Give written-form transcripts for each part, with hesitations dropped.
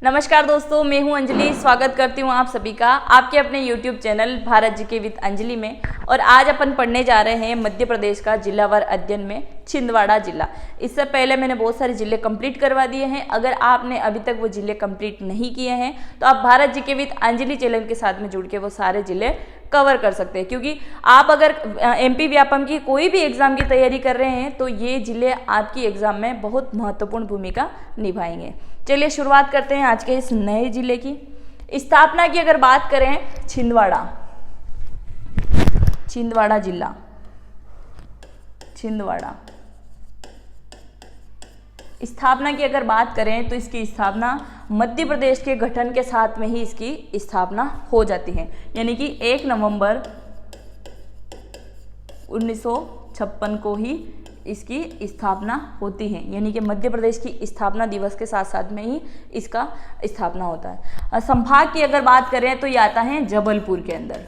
नमस्कार दोस्तों, मैं हूं अंजलि। स्वागत करती हूं आप सभी का आपके अपने YouTube channel Bharat GK with Anjali में। और आज अपन पढ़ने जा रहे हैं मध्य प्रदेश का जिलावार अध्ययन में छिंदवाड़ा जिला। इससे पहले मैंने बहुत सारे जिले कंप्लीट करवा दिए हैं। अगर आपने अभी तक वो जिले कंप्लीट नहीं किए हैं तो आप Bharat GK with Anjali channel के साथ में जुड़ के वो सारे जिले कवर कर सकते हैं, क्योंकि आप अगर MP व्यापम की कोई भी एग्जाम की तैयारी कर रहे हैं तो ये जिले आपकी एग्जाम में बहुत महत्वपूर्ण भूमिका निभाएंगे। चलिए शुरुआत करते हैं आज के इस नए जिले की। स्थापना की अगर बात करें, छिंदवाड़ा जिला, छिंदवाड़ा। स्थापना की अगर बात करें तो इसकी स्थापना मध्य प्रदेश के गठन के साथ में ही इसकी स्थापना हो जाती है, यानी कि 1 नवंबर 1956 को ही इसकी स्थापना होती है। यानी कि मध्य प्रदेश की स्थापना दिवस के साथ साथ में ही इसका स्थापना होता है। संभाग की अगर बात करें तो ये आता है जबलपुर के अंदर,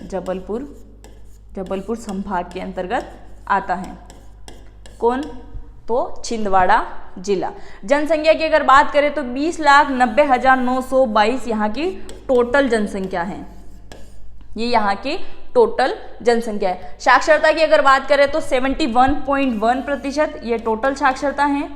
जबलपुर संभाग के अंतर्गत आता है। कौन? तो छिंदवाड़ा जिला। जनसंख्या की अगर बात करें तो 20,90,922 यहाँ की टोटल जनसंख्या है। ये यहाँ की टोटल जनसंख्या है। साक्षरता की अगर बात करें तो 71.1% ये टोटल साक्षरता है।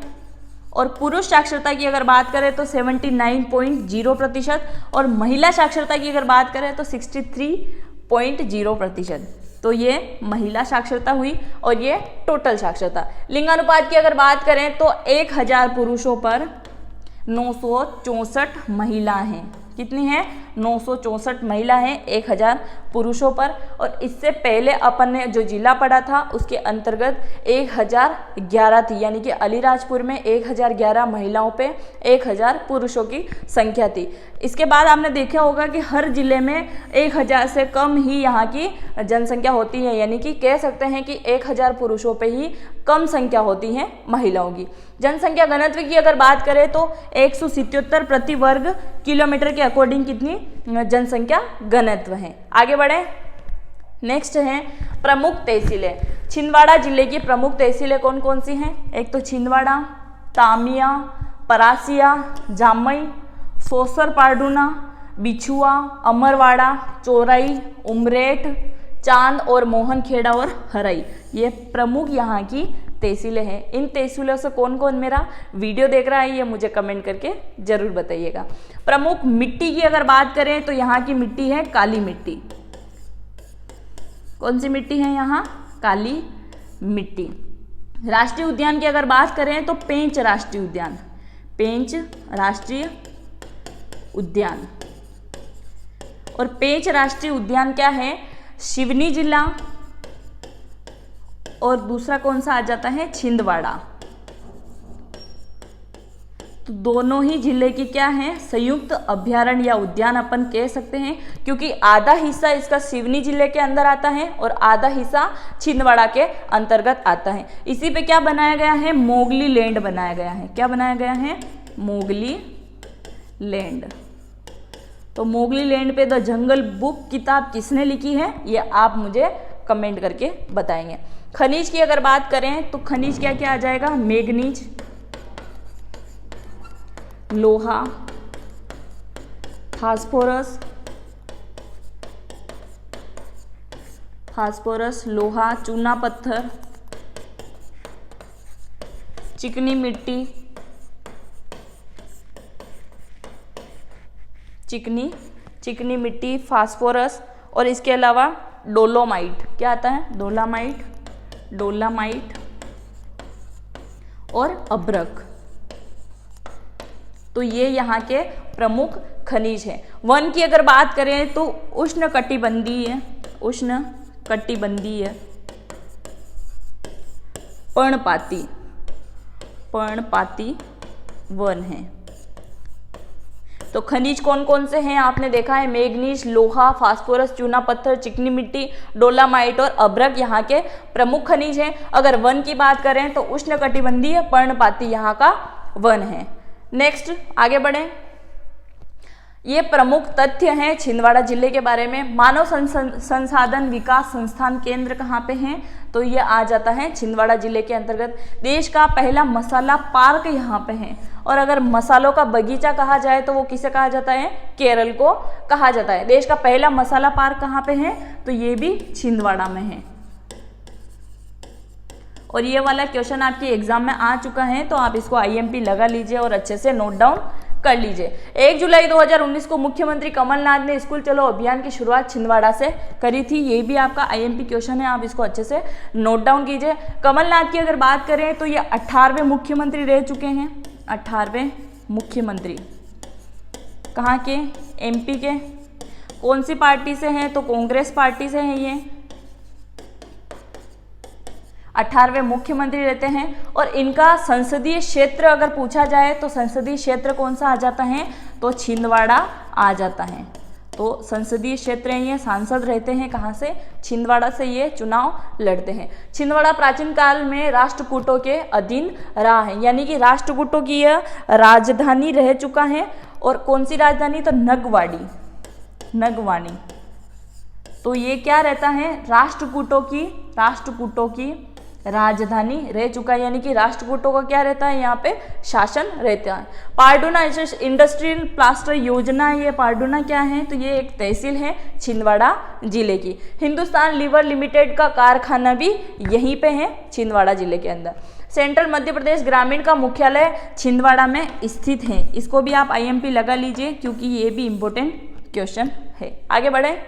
और पुरुष साक्षरता की अगर बात करें तो 79.0% और महिला साक्षरता की अगर बात करें तो 63.0%। तो ये महिला साक्षरता हुई और ये टोटल साक्षरता। लिंगानुपात की अगर बात करें तो 1000 पुरुषों पर 964 महिला हैं। कितनी है? 964 महिला हैं 1000 पुरुषों पर। और इससे पहले अपन ने जो जिला पढ़ा था उसके अंतर्गत 1011 थी, यानी कि अलीराजपुर में 1011 महिलाओं पे 1000 पुरुषों की संख्या थी। इसके बाद आपने देखा होगा कि हर जिले में 1000 से कम ही यहाँ की जनसंख्या होती है, यानी कि कह सकते हैं कि 1000 पुरुषों पे ही कम संख्या होती है महिलाओं की। जनसंख्या घनत्व की अगर बात करें तो 177 प्रति वर्ग किलोमीटर के अकॉर्डिंग कितनी जनसंख्या घनत्व है। आगे बढ़े, नेक्स्ट है प्रमुख तहसीलें। छिंदवाड़ा जिले की प्रमुख तहसीलें कौन कौन सी हैं? एक तो छिंदवाड़ा, तामिया, परासिया, जामई, सोसर पारडूना, बिछुआ, अमरवाड़ा, चौराई, उमरेठ, चांद और मोहनखेड़ा और हरई। ये प्रमुख यहाँ की तहसीलें हैं। इन तहसीलों से कौन कौन मेरा वीडियो देख रहा है ये मुझे कमेंट करके जरूर बताइएगा। प्रमुख मिट्टी की अगर बात करें तो यहाँ की मिट्टी है काली मिट्टी। कौन सी मिट्टी है यहाँ? काली मिट्टी। राष्ट्रीय उद्यान की अगर बात करें तो पेंच राष्ट्रीय उद्यान, पेंच राष्ट्रीय उद्यान। और पेंच राष्ट्रीय उद्यान क्या है? सिवनी जिला। और दूसरा कौन सा आ जाता है? छिंदवाड़ा। तो दोनों ही जिले की क्या है? संयुक्त अभ्यारण्य या उद्यान अपन कह सकते हैं, क्योंकि आधा हिस्सा इसका सिवनी जिले के अंदर आता है और आधा हिस्सा छिंदवाड़ा के अंतर्गत आता है। इसी पे क्या बनाया गया है? मोगली लैंड बनाया गया है। क्या बनाया गया है? Mowgli land. तो मोगली लैंड पे द जंगल बुक किताब किसने लिखी है ये आप मुझे कमेंट करके बताएंगे। खनिज की अगर बात करें तो खनिज क्या क्या आ जाएगा? मैग्नीज, लोहा, फास्फोरस, लोहा, चूना पत्थर, चिकनी मिट्टी, चिकनी मिट्टी, फास्फोरस और इसके अलावा डोलोमाइट। क्या आता है? डोलामाइट और अभ्रक। तो ये यहाँ के प्रमुख खनिज हैं। वन की अगर बात करें तो उष्णकटिबंधीय पर्णपाती वन है। तो खनिज कौन कौन से हैं आपने देखा है? मैग्नीज, लोहा, फास्फोरस, चूना पत्थर, चिकनी मिट्टी, डोलामाइट और अभ्रक यहाँ के प्रमुख खनिज हैं। अगर वन की बात करें तो उष्णकटिबंधीय पर्णपाती यहाँ का वन है। नेक्स्ट आगे बढ़ें। ये प्रमुख तथ्य हैं छिंदवाड़ा जिले के बारे में। मानव संसाधन विकास संस्थान केंद्र कहाँ पे हैं? तो ये आ जाता है छिंदवाड़ा जिले के अंतर्गत। देश का पहला मसाला पार्क यहाँ पे है, और अगर मसालों का बगीचा कहा जाए तो वो किसे कहा जाता है, केरल को कहा जाता है। देश का पहला मसाला पार्क कहाँ पे है, तो ये भी छिंदवाड़ा में है। और ये वाला क्वेश्चन आपके एग्जाम में आ चुका है, तो आप इसको आईएमपी लगा लीजिए और अच्छे से नोट डाउन कर लीजिए। 1 जुलाई 2019 को मुख्यमंत्री कमलनाथ ने स्कूल चलो अभियान की शुरुआत छिंदवाड़ा से करी थी। ये भी आपका आईएमपी क्वेश्चन है, आप इसको अच्छे से नोट डाउन कीजिए। कमलनाथ की अगर बात करें तो ये 18वें मुख्यमंत्री रह चुके हैं। 18वें मुख्यमंत्री कहाँ के, एमपी के। कौन सी पार्टी से हैं, तो कांग्रेस पार्टी से हैं ये। 18वें मुख्यमंत्री रहते हैं, और इनका संसदीय क्षेत्र अगर पूछा जाए तो संसदीय क्षेत्र कौन सा आ जाता है, तो छिंदवाड़ा आ जाता है। तो संसदीय क्षेत्र है, ये सांसद रहते हैं कहाँ से, छिंदवाड़ा से ये चुनाव लड़ते हैं। छिंदवाड़ा प्राचीन काल में राष्ट्रकूटों के अधीन रहा है, यानी कि राष्ट्रकूटों की यह राजधानी रह चुका है। और कौन सी राजधानी, तो नगवानी। तो ये क्या रहता है, राष्ट्रकूटों की राजधानी रह चुका है, यानी कि राष्ट्रकूटों का क्या रहता है, यहाँ पे शासन रहता है। पारडूना इंडस्ट्रियल प्लास्टर योजना, ये पारडूना क्या है, तो ये एक तहसील है छिंदवाड़ा जिले की। हिंदुस्तान लीवर लिमिटेड का कारखाना भी यहीं पे है, छिंदवाड़ा जिले के अंदर। सेंट्रल मध्य प्रदेश ग्रामीण का मुख्यालय छिंदवाड़ा में स्थित है। इसको भी आप आईएमपी लगा लीजिए, क्योंकि ये भी इंपॉर्टेंट क्वेश्चन है। आगे बढ़े,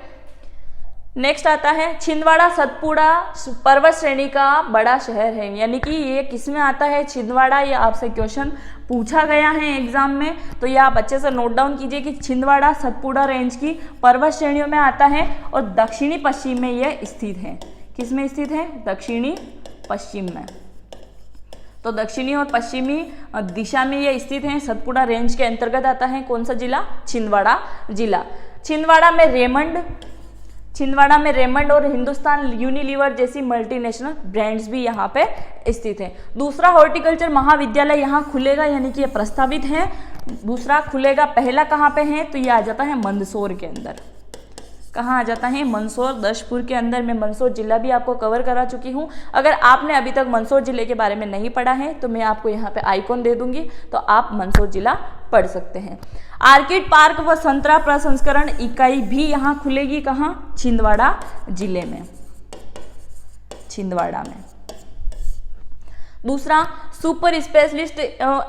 नेक्स्ट आता है छिंदवाड़ा सतपुड़ा पर्वत श्रेणी का बड़ा शहर है, यानी कि ये किस में आता है, छिंदवाड़ा। ये आपसे क्वेश्चन पूछा गया है एग्जाम में, तो ये आप अच्छे से नोट डाउन कीजिए कि छिंदवाड़ा सतपुड़ा रेंज की पर्वत श्रेणियों में आता है, और दक्षिणी पश्चिम में यह स्थित है। किस में स्थित है, दक्षिणी पश्चिम में। तो दक्षिणी और पश्चिमी दिशा में यह स्थित है। सतपुड़ा रेंज के अंतर्गत आता है कौन सा जिला, छिंदवाड़ा जिला। छिंदवाड़ा में रेमंड और हिंदुस्तान यूनिलीवर जैसी मल्टीनेशनल ब्रांड्स भी यहाँ पे स्थित है। दूसरा हॉर्टिकल्चर महाविद्यालय यहाँ खुलेगा, यानी कि ये प्रस्तावित है। दूसरा खुलेगा, पहला कहाँ पे है, तो ये आ जाता है मंदसौर के अंदर। कहाँ आ जाता है, मंदसौर, दशपुर के अंदर। मैं मंदसौर जिला भी आपको कवर करा चुकी हूँ। अगर आपने अभी तक मंदसौर जिले के बारे में नहीं पढ़ा है तो मैं आपको यहाँ पे आइकॉन दे दूंगी, तो आप मंदसौर जिला पढ़ सकते हैं। आर्किड पार्क व संतरा प्रसंस्करण इकाई भी यहाँ खुलेगी, कहाँ, छिंदवाड़ा जिले में, छिंदवाड़ा में। दूसरा सुपर स्पेशलिस्ट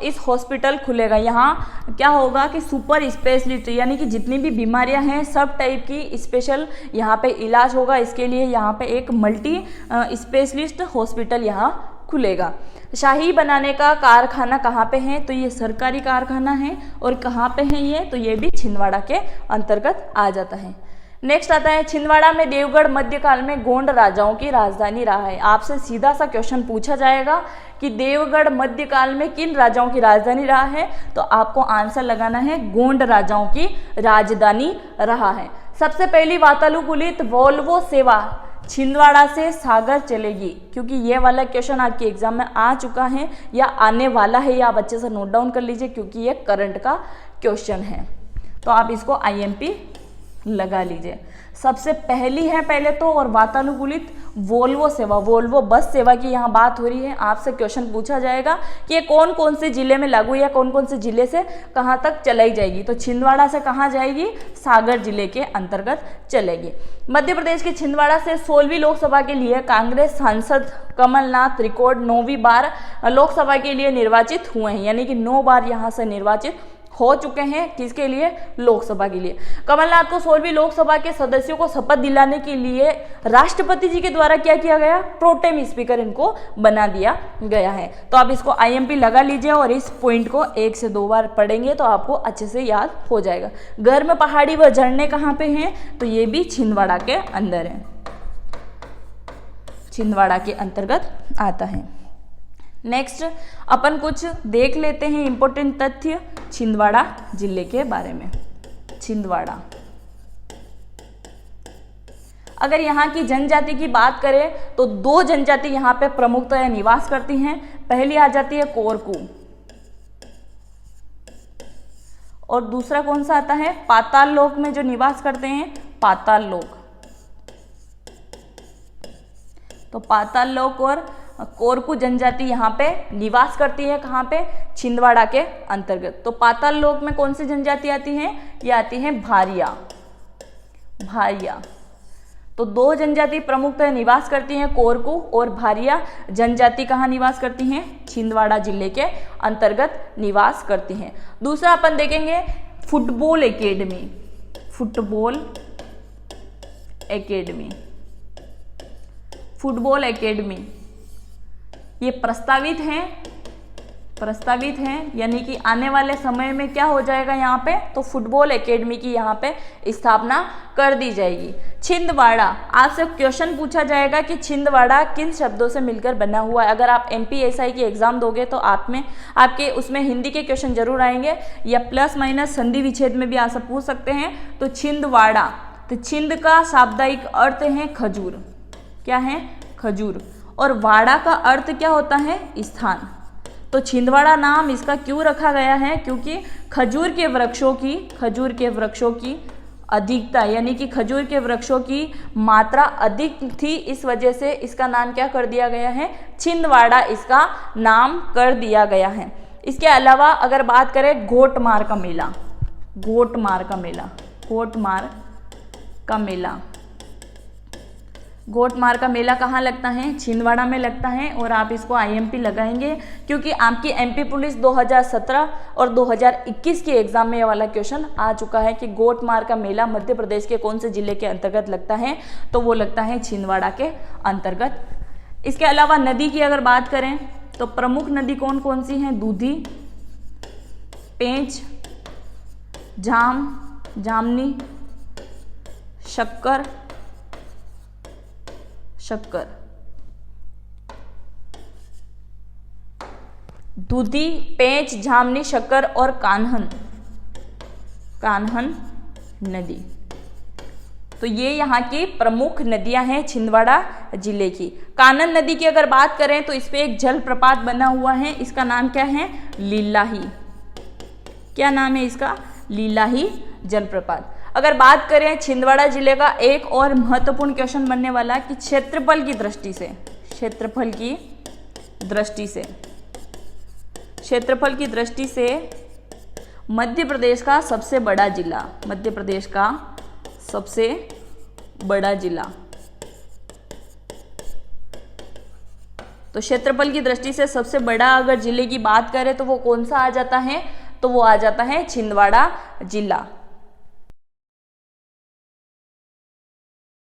इस हॉस्पिटल खुलेगा। यहाँ क्या होगा कि सुपर स्पेशलिस्ट, यानी कि जितनी भी बीमारियां हैं सब टाइप की स्पेशल यहाँ पे इलाज होगा। इसके लिए यहाँ पे एक मल्टी स्पेशलिस्ट हॉस्पिटल यहाँ खुलेगा। शाही बनाने का कारखाना कहाँ पे है, तो ये सरकारी कारखाना है। और कहाँ पे है ये, तो ये भी छिंदवाड़ा के अंतर्गत आ जाता है। नेक्स्ट आता है छिंदवाड़ा में देवगढ़ मध्यकाल में गोंड राजाओं की राजधानी रहा है। आपसे सीधा सा क्वेश्चन पूछा जाएगा कि देवगढ़ मध्यकाल में किन राजाओं की राजधानी रहा है, तो आपको आंसर लगाना है गोंड राजाओं की राजधानी रहा है। सबसे पहली वातानुकूलित वोल्वो सेवा छिंदवाड़ा से सागर चलेगी, क्योंकि ये वाला क्वेश्चन आपके एग्जाम में आ चुका है या आने वाला है, या आप अच्छे से नोट डाउन कर लीजिए क्योंकि ये करंट का क्वेश्चन है। तो आप इसको आईएमपी लगा लीजिए। सबसे पहली है पहले तो, और वातानुकूलित वोल्वो सेवा, वोल्वो बस सेवा की यहाँ बात हो रही है। आपसे क्वेश्चन पूछा जाएगा कि ये कौन कौन से जिले में लागू या कौन कौन से जिले से कहाँ तक चलाई जाएगी, तो छिंदवाड़ा से कहाँ जाएगी, सागर जिले के अंतर्गत चलेगी। मध्य प्रदेश के छिंदवाड़ा से 16वीं लोकसभा के लिए कांग्रेस सांसद कमलनाथ रिकॉर्ड 9वीं बार लोकसभा के लिए निर्वाचित हुए हैं, यानी कि 9 बार यहाँ से निर्वाचित हो चुके हैं। किसके लिए, लोकसभा के लिए। कमलनाथ को 16वीं लोकसभा के सदस्यों को शपथ दिलाने के लिए राष्ट्रपति जी के द्वारा क्या किया गया, प्रोटेम स्पीकर इनको बना दिया गया है। तो आप इसको आईएमपी लगा लीजिए और इस पॉइंट को 1 से 2 बार पढ़ेंगे तो आपको अच्छे से याद हो जाएगा। गर्म पहाड़ी व झरने कहाँ पे हैं, तो ये भी छिंदवाड़ा के अंदर है, छिंदवाड़ा के अंतर्गत आता है। नेक्स्ट अपन कुछ देख लेते हैं इंपॉर्टेंट तथ्य छिंदवाड़ा जिले के बारे में। छिंदवाड़ा, अगर यहाँ की जनजाति की बात करें तो 2 जनजाति यहाँ पे प्रमुखतः निवास करती हैं। पहली आ जाती है कोरकू, और दूसरा कौन सा आता है, पाताल लोक में जो निवास करते हैं, पाताल लोक। तो पाताल लोक और कोरकू जनजाति यहाँ पे निवास करती है, कहाँ पे? छिंदवाड़ा के अंतर्गत। तो पाताल लोक में कौन सी जनजाति आती है? ये आती है भारिया। भारिया। तो दो जनजाति प्रमुखतः निवास करती हैं, कोरकू और भारिया जनजाति कहाँ निवास करती हैं? छिंदवाड़ा जिले के अंतर्गत निवास करती हैं। दूसरा अपन देखेंगे football academy. Football academy. Football academy ये प्रस्तावित हैं, यानी कि आने वाले समय में क्या हो जाएगा यहाँ पे? तो फुटबॉल एकेडमी की यहाँ पे स्थापना कर दी जाएगी। छिंदवाड़ा, आपसे क्वेश्चन पूछा जाएगा कि छिंदवाड़ा किन शब्दों से मिलकर बना हुआ है। अगर आप MPSI की एग्जाम दोगे तो आपके उसमें हिंदी के क्वेश्चन जरूर आएंगे, या प्लस माइनस संधि विच्छेद में भी आप सब पूछ सकते हैं। तो छिंदवाड़ा, तो छिंद का शाब्दिक अर्थ है खजूर। क्या है? खजूर। और वाड़ा का अर्थ क्या होता है? स्थान। तो छिंदवाड़ा नाम इसका क्यों रखा गया है? क्योंकि खजूर के वृक्षों की अधिकता, यानी कि खजूर के वृक्षों की मात्रा अधिक थी, इस वजह से इसका नाम क्या कर दिया गया है? छिंदवाड़ा इसका नाम कर दिया गया है। इसके अलावा अगर बात करें घोटमार का मेला, घोटमार का मेला, घोटमार का मेला, घोटमार का मेला कहाँ लगता है? छिंदवाड़ा में लगता है। और आप इसको IMP लगाएंगे क्योंकि आपकी MP पुलिस 2017 और 2021 के एग्जाम में ये वाला क्वेश्चन आ चुका है कि घोटमार का मेला मध्य प्रदेश के कौन से जिले के अंतर्गत लगता है? तो वो लगता है छिंदवाड़ा के अंतर्गत। इसके अलावा नदी की अगर बात करें तो प्रमुख नदी कौन कौन सी हैं? दूधी, पेंच, जामनी, शक्कर। दूधी, पेंच, जामनी, शक्कर और कान्हन नदी। तो ये यहाँ की प्रमुख नदियां हैं छिंदवाड़ा जिले की। कान्हन नदी की अगर बात करें तो इस पे एक जलप्रपात बना हुआ है, इसका नाम क्या है? लीलाही। क्या नाम है इसका? लीलाही जलप्रपात। अगर बात करें छिंदवाड़ा जिले का एक और महत्वपूर्ण क्वेश्चन बनने वाला कि क्षेत्रफल की दृष्टि से मध्य प्रदेश का सबसे बड़ा जिला, तो क्षेत्रफल की दृष्टि से सबसे बड़ा अगर जिले की बात करें तो वो कौन सा आ जाता है? तो वो आ जाता है छिंदवाड़ा जिला।